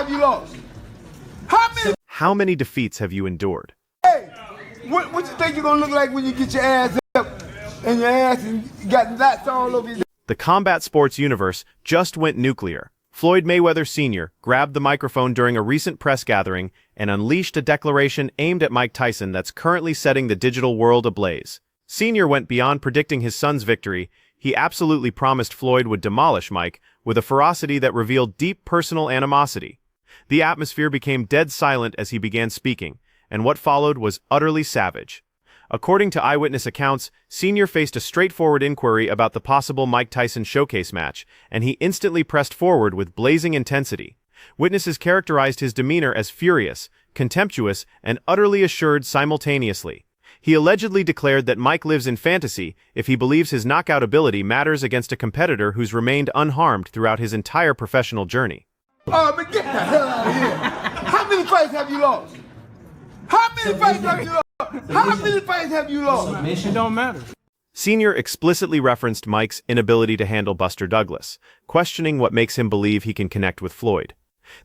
have you lost? How many defeats have you endured? Hey, what you think you're gonna look like when you get your ass up and your ass and you got knots all over you? The combat sports universe just went nuclear. Floyd Mayweather Sr. grabbed the microphone during a recent press gathering and unleashed a declaration aimed at Mike Tyson that's currently setting the digital world ablaze. Sr. went beyond predicting his son's victory. He absolutely promised Floyd would demolish Mike with a ferocity that revealed deep personal animosity. The atmosphere became dead silent as he began speaking, and what followed was utterly savage. According to eyewitness accounts, Sr. faced a straightforward inquiry about the possible Mike Tyson showcase match, and he instantly pressed forward with blazing intensity. Witnesses characterized his demeanor as furious, contemptuous, and utterly assured simultaneously. He allegedly declared that Mike lives in fantasy if he believes his knockout ability matters against a competitor who's remained unharmed throughout his entire professional journey. Oh, but get the hell out of here. How many fights have you lost? How many fights have you lost? How many fights have you lost? It don't matter. Sr. explicitly referenced Mike's inability to handle Buster Douglas, questioning what makes him believe he can connect with Floyd.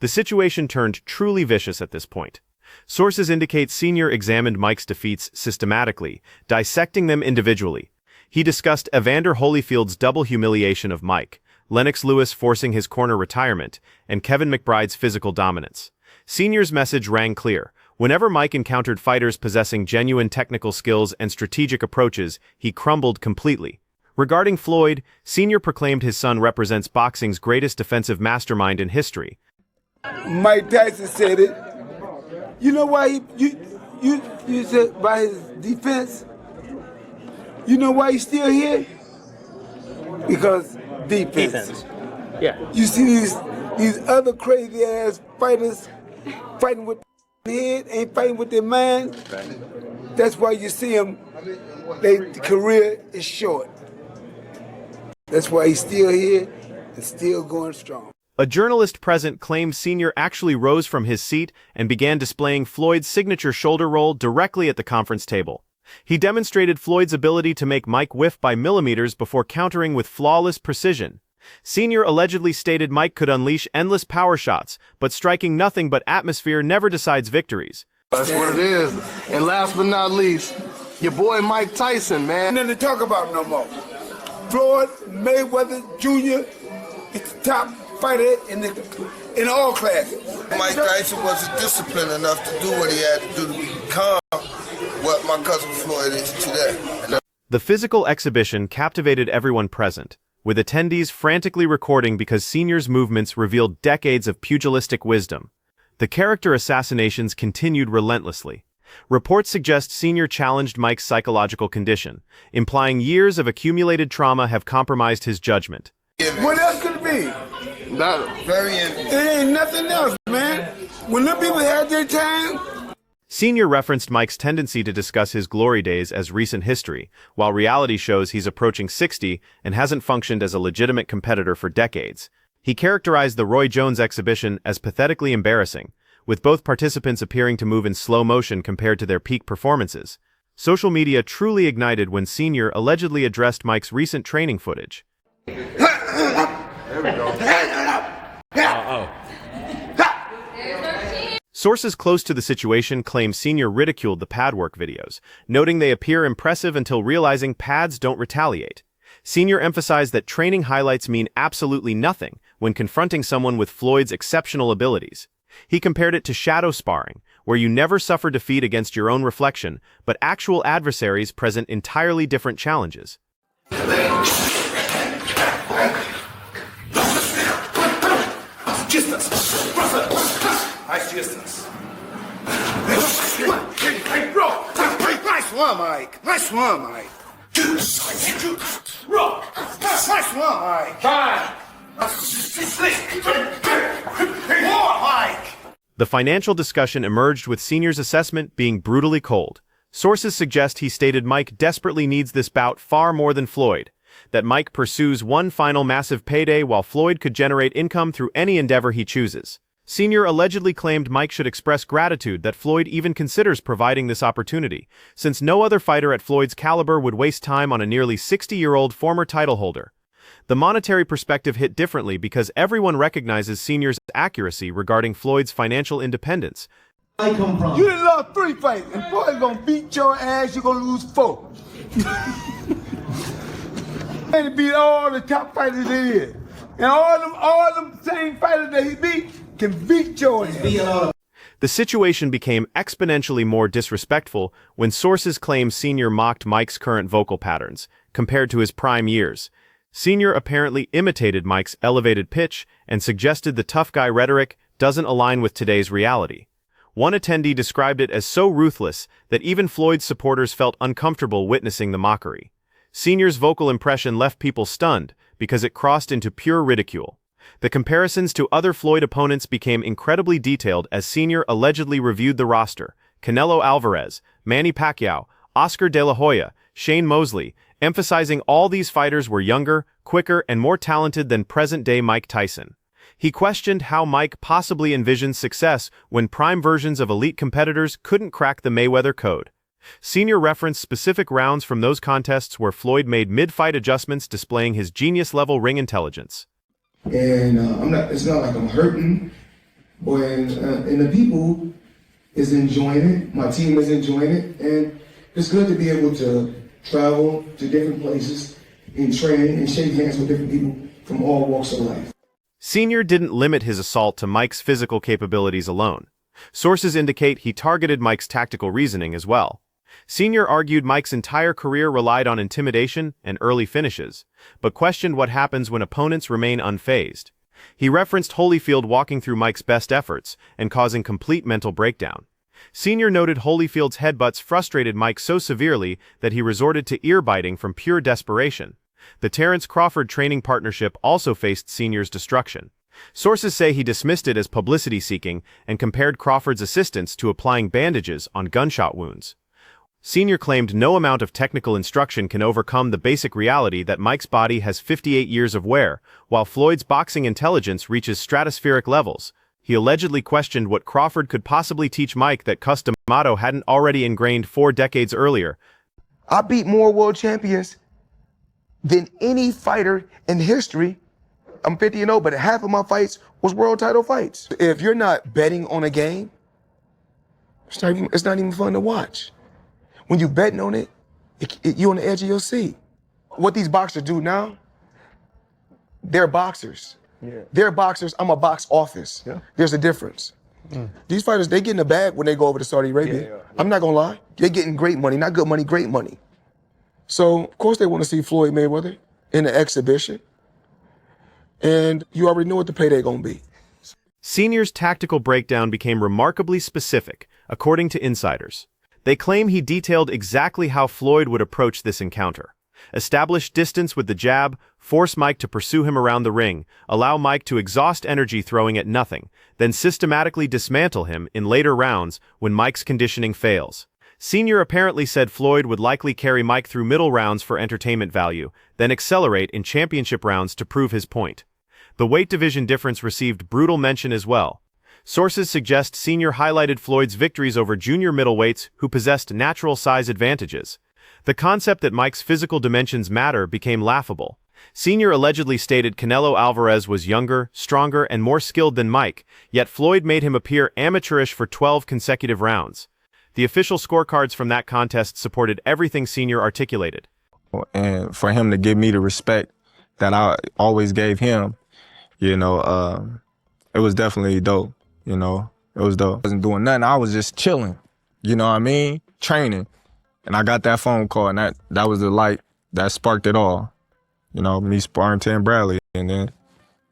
The situation turned truly vicious at this point. Sources indicate Sr. examined Mike's defeats systematically, dissecting them individually. He discussed Evander Holyfield's double humiliation of Mike, Lennox Lewis forcing his corner retirement, and Kevin McBride's physical dominance. Sr.'s message rang clear. Whenever Mike encountered fighters possessing genuine technical skills and strategic approaches, he crumbled completely. Regarding Floyd, Sr. proclaimed his son represents boxing's greatest defensive mastermind in history. Mike Tyson said it. You know why you said by his defense? You know why he's still here? Because defense. Yeah. You see these other crazy ass fighters fighting with their head, ain't fighting with their mind. That's why you see them, their career is short. That's why he's still here and still going strong. A journalist present claimed Sr. actually rose from his seat and began displaying Floyd's signature shoulder roll directly at the conference table. He demonstrated Floyd's ability to make Mike whiff by millimeters before countering with flawless precision. Sr. allegedly stated Mike could unleash endless power shots, but striking nothing but atmosphere never decides victories. That's what it is. And last but not least, your boy Mike Tyson, man. Nothing to talk about no more. Floyd Mayweather Jr. is the top fighter in all classes. Mike Tyson wasn't disciplined enough to do what he had to do to become what my cousin Floyd is today. The physical exhibition captivated everyone present, with attendees frantically recording because Sr.'s movements revealed decades of pugilistic wisdom. The character assassinations continued relentlessly. Reports suggest Sr. challenged Mike's psychological condition, implying years of accumulated trauma have compromised his judgment. What else could it be? It ain't nothing else, man. When them people had their time. Sr. referenced Mike's tendency to discuss his glory days as recent history, while reality shows he's approaching 60 and hasn't functioned as a legitimate competitor for decades. He characterized the Roy Jones exhibition as pathetically embarrassing, with both participants appearing to move in slow motion compared to their peak performances. Social media truly ignited when Sr. allegedly addressed Mike's recent training footage. There we go. Sources close to the situation claim Sr. ridiculed the pad work videos, noting they appear impressive until realizing pads don't retaliate. Sr. emphasized that training highlights mean absolutely nothing when confronting someone with Floyd's exceptional abilities. He compared it to shadow sparring, where you never suffer defeat against your own reflection, but actual adversaries present entirely different challenges. Nice distance. Nice one, Mike. Nice one, Mike. Nice one, Mike. More, Mike. The financial discussion emerged with Sr.'s assessment being brutally cold. Sources suggest he stated Mike desperately needs this bout far more than Floyd, that Mike pursues one final massive payday while Floyd could generate income through any endeavor he chooses. Sr. allegedly claimed Mike should express gratitude that Floyd even considers providing this opportunity, since no other fighter at Floyd's caliber would waste time on a nearly 60-year-old former title holder. The monetary perspective hit differently because everyone recognizes Sr.'s accuracy regarding Floyd's financial independence. You done lost 3 fights, and Floyd's gonna beat your ass, you're gonna lose 4. And he beat all the top fighters there is. And all them same fighters that he beat can beat your ass. The situation became exponentially more disrespectful when sources claim Sr. mocked Mike's current vocal patterns, compared to his prime years. Sr. apparently imitated Mike's elevated pitch and suggested the tough guy rhetoric doesn't align with today's reality. One attendee described it as so ruthless that even Floyd's supporters felt uncomfortable witnessing the mockery. Sr.'s vocal impression left people stunned because it crossed into pure ridicule. The comparisons to other Floyd opponents became incredibly detailed as Sr. allegedly reviewed the roster: Canelo Alvarez, Manny Pacquiao, Oscar De La Hoya, Shane Mosley, emphasizing all these fighters were younger, quicker, and more talented than present-day Mike Tyson. He questioned how Mike possibly envisioned success when prime versions of elite competitors couldn't crack the Mayweather code. Sr. referenced specific rounds from those contests where Floyd made mid-fight adjustments displaying his genius-level ring intelligence. And it's not like I'm hurting, and the people is enjoying it. My team is enjoying it, and it's good to be able to travel to different places and train and shake hands with different people from all walks of life. Sr. didn't limit his assault to Mike's physical capabilities alone. Sources indicate he targeted Mike's tactical reasoning as well. Sr. argued Mike's entire career relied on intimidation and early finishes, but questioned what happens when opponents remain unfazed. He referenced Holyfield walking through Mike's best efforts and causing complete mental breakdown. Sr. noted Holyfield's headbutts frustrated Mike so severely that he resorted to ear-biting from pure desperation. The Terrence Crawford training partnership also faced Sr.'s destruction. Sources say he dismissed it as publicity-seeking and compared Crawford's assistance to applying bandages on gunshot wounds. Sr. claimed no amount of technical instruction can overcome the basic reality that Mike's body has 58 years of wear, while Floyd's boxing intelligence reaches stratospheric levels. He allegedly questioned what Crawford could possibly teach Mike that Cus D'Amato hadn't already ingrained 4 decades earlier. I beat more world champions than any fighter in history. I'm 50-0, but half of my fights was world title fights. If you're not betting on a game, it's not even fun to watch. When you betting on it, you're on the edge of your seat. What these boxers do now, they're boxers. Yeah. They're boxers, I'm a box office. Yeah. There's a difference. These fighters, they get in the bag when they go over to Saudi Arabia. Yeah. I'm not gonna lie, they're getting great money, not good money, great money. So, of course they wanna see Floyd Mayweather in the exhibition. And you already know what the payday gonna be. Sr.'s tactical breakdown became remarkably specific, according to insiders. They claim he detailed exactly how Floyd would approach this encounter. Establish distance with the jab, force Mike to pursue him around the ring, allow Mike to exhaust energy throwing at nothing, then systematically dismantle him in later rounds when Mike's conditioning fails. Sr. apparently said Floyd would likely carry Mike through middle rounds for entertainment value, then accelerate in championship rounds to prove his point. The weight division difference received brutal mention as well. Sources suggest Sr. highlighted Floyd's victories over junior middleweights who possessed natural size advantages. The concept that Mike's physical dimensions matter became laughable. Sr. allegedly stated Canelo Alvarez was younger, stronger, and more skilled than Mike, yet Floyd made him appear amateurish for 12 consecutive rounds. The official scorecards from that contest supported everything Sr. articulated. And for him to give me the respect that I always gave him, it was definitely dope. It was dope. I wasn't doing nothing. I was just chilling, training. And I got that phone call, and that was the light that sparked it all. Me sparring Tim Bradley, and then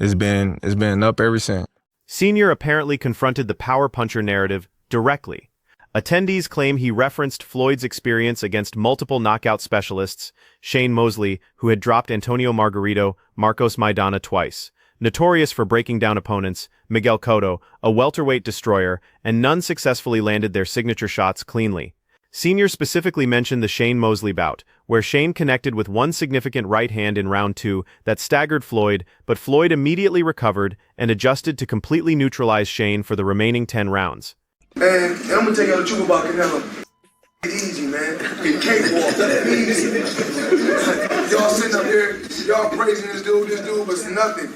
it's been up ever since. Sr. apparently confronted the power puncher narrative directly. Attendees claim he referenced Floyd's experience against multiple knockout specialists, Shane Mosley, who had dropped Antonio Margarito, Marcos Maidana twice, notorious for breaking down opponents, Miguel Cotto, a welterweight destroyer, and none successfully landed their signature shots cleanly. Sr. specifically mentioned the Shane Mosley bout, where Shane connected with one significant right hand in round 2 that staggered Floyd, but Floyd immediately recovered and adjusted to completely neutralize Shane for the remaining 10 rounds. And I'm gonna tell you the truth about Canelo. Easy, man. In cakewalk, easy. Y'all sitting up here, y'all praising this dude was nothing.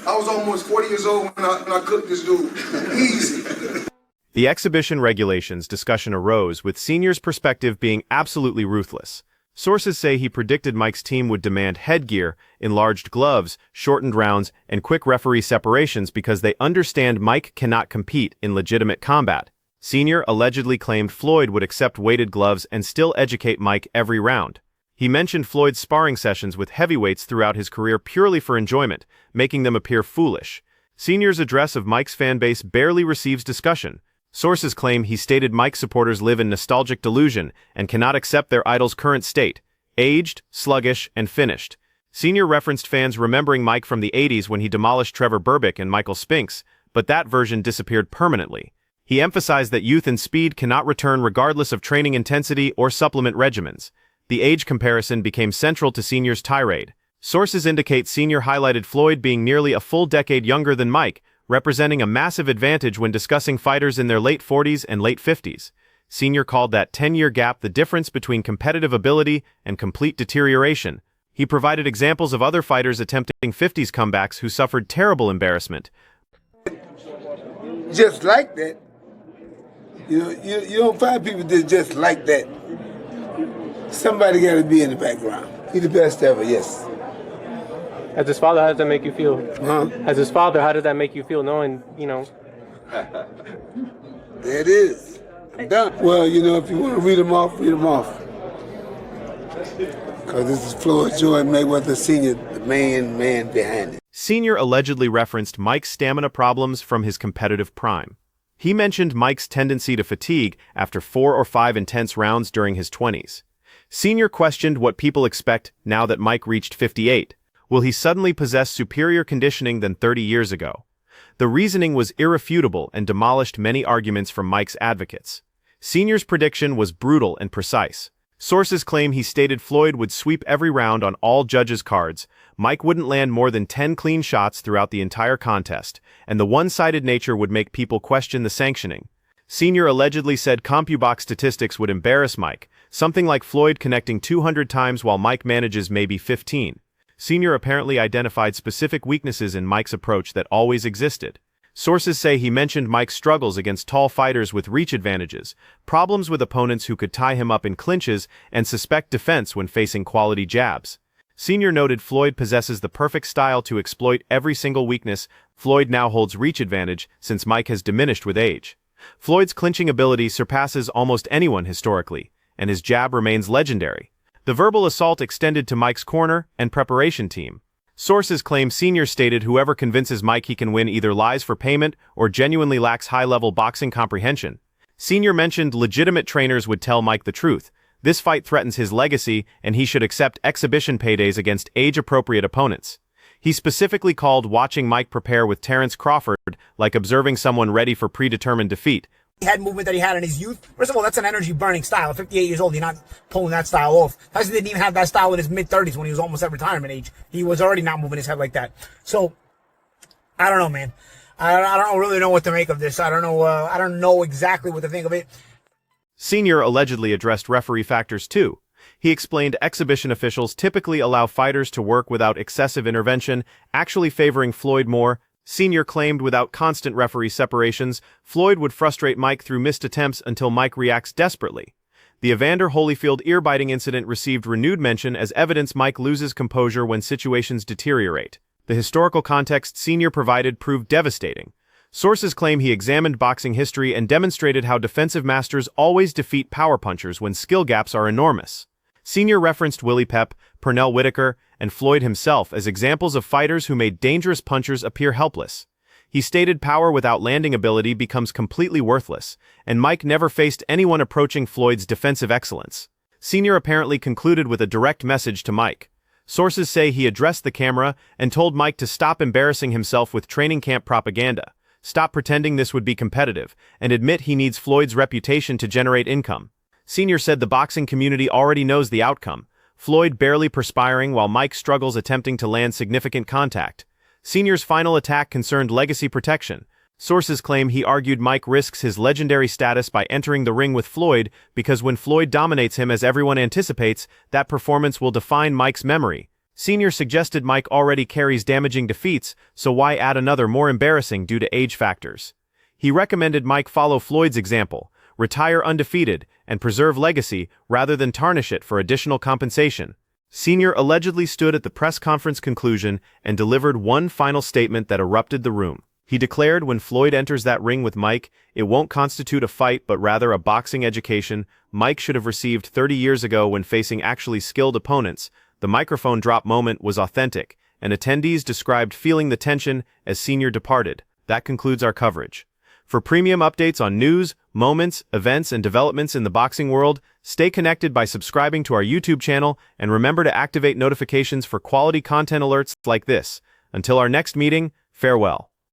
I was almost 40 years old when I cooked this dude. Easy. The exhibition regulations discussion arose, with Sr.'s perspective being absolutely ruthless. Sources say he predicted Mike's team would demand headgear, enlarged gloves, shortened rounds, and quick referee separations because they understand Mike cannot compete in legitimate combat. Sr. allegedly claimed Floyd would accept weighted gloves and still educate Mike every round. He mentioned Floyd's sparring sessions with heavyweights throughout his career purely for enjoyment, making them appear foolish. Sr.'s address of Mike's fan base barely receives discussion. Sources claim he stated Mike's supporters live in nostalgic delusion and cannot accept their idol's current state, aged, sluggish, and finished. Sr. referenced fans remembering Mike from the 80s when he demolished Trevor Berbick and Michael Spinks, but that version disappeared permanently. He emphasized that youth and speed cannot return regardless of training intensity or supplement regimens. The age comparison became central to Sr.'s tirade. Sources indicate Sr. highlighted Floyd being nearly a full decade younger than Mike, representing a massive advantage when discussing fighters in their late 40s and late 50s. Sr. called that 10-year gap the difference between competitive ability and complete deterioration. He provided examples of other fighters attempting 50s comebacks who suffered terrible embarrassment. Just like that. You don't find people that just like that. Somebody got to be in the background. He's the best ever, yes. As his father, how does that make you feel? Huh? As his father, how does that make you feel knowing, There it is. I'm done. Well, if you want to read them off, read them off. Because this is Floyd Mayweather Sr., the main man behind it. Sr. allegedly referenced Mike's stamina problems from his competitive prime. He mentioned Mike's tendency to fatigue after 4 or 5 intense rounds during his 20s. Sr. questioned what people expect now that Mike reached 58. Will he suddenly possess superior conditioning than 30 years ago? The reasoning was irrefutable and demolished many arguments from Mike's advocates. Sr.'s prediction was brutal and precise. Sources claim he stated Floyd would sweep every round on all judges' cards, Mike wouldn't land more than 10 clean shots throughout the entire contest, and the one-sided nature would make people question the sanctioning. Sr. allegedly said CompuBox statistics would embarrass Mike, something like Floyd connecting 200 times while Mike manages maybe 15. Sr. apparently identified specific weaknesses in Mike's approach that always existed. Sources say he mentioned Mike's struggles against tall fighters with reach advantages, problems with opponents who could tie him up in clinches, and suspect defense when facing quality jabs. Sr. noted Floyd possesses the perfect style to exploit every single weakness. Floyd now holds reach advantage since Mike has diminished with age. Floyd's clinching ability surpasses almost anyone historically, and his jab remains legendary. The verbal assault extended to Mike's corner and preparation team. Sources claim Sr. stated whoever convinces Mike he can win either lies for payment or genuinely lacks high-level boxing comprehension. Sr. mentioned legitimate trainers would tell Mike the truth. This fight threatens his legacy, and he should accept exhibition paydays against age-appropriate opponents. He specifically called watching Mike prepare with Terrence Crawford like observing someone ready for predetermined defeat. Head movement that he had in his youth. First of all, that's an energy-burning style. At 58 years old, you're not pulling that style off. Tyson didn't even have that style in his mid-30s when he was almost at retirement age. He was already not moving his head like that. So, I don't know, man. I don't really know what to make of this. I don't know exactly what to think of it. Sr. allegedly addressed referee factors too. He explained exhibition officials typically allow fighters to work without excessive intervention, actually favoring Floyd more. Sr. claimed without constant referee separations, Floyd would frustrate Mike through missed attempts until Mike reacts desperately. The Evander Holyfield ear-biting incident received renewed mention as evidence Mike loses composure when situations deteriorate. The historical context Sr. provided proved devastating. Sources claim he examined boxing history and demonstrated how defensive masters always defeat power punchers when skill gaps are enormous. Sr. referenced Willie Pep, Pernell Whitaker, and Floyd himself as examples of fighters who made dangerous punchers appear helpless. He stated power without landing ability becomes completely worthless, and Mike never faced anyone approaching Floyd's defensive excellence. Sr. apparently concluded with a direct message to Mike. Sources say he addressed the camera and told Mike to stop embarrassing himself with training camp propaganda, stop pretending this would be competitive, and admit he needs Floyd's reputation to generate income. Sr. said the boxing community already knows the outcome, Floyd barely perspiring while Mike struggles attempting to land significant contact. Sr.'s final attack concerned legacy protection. Sources claim he argued Mike risks his legendary status by entering the ring with Floyd because when Floyd dominates him as everyone anticipates, that performance will define Mike's memory. Sr. suggested Mike already carries damaging defeats, so why add another more embarrassing due to age factors? He recommended Mike follow Floyd's example, retire undefeated, and preserve legacy rather than tarnish it for additional compensation. Sr. allegedly stood at the press conference conclusion and delivered one final statement that erupted the room. He declared when Floyd enters that ring with Mike, it won't constitute a fight but rather a boxing education Mike should have received 30 years ago when facing actually skilled opponents. The microphone drop moment was authentic, and attendees described feeling the tension as Sr. departed. That concludes our coverage. For premium updates on news, moments, events, and developments in the boxing world, stay connected by subscribing to our YouTube channel and remember to activate notifications for quality content alerts like this. Until our next meeting, farewell.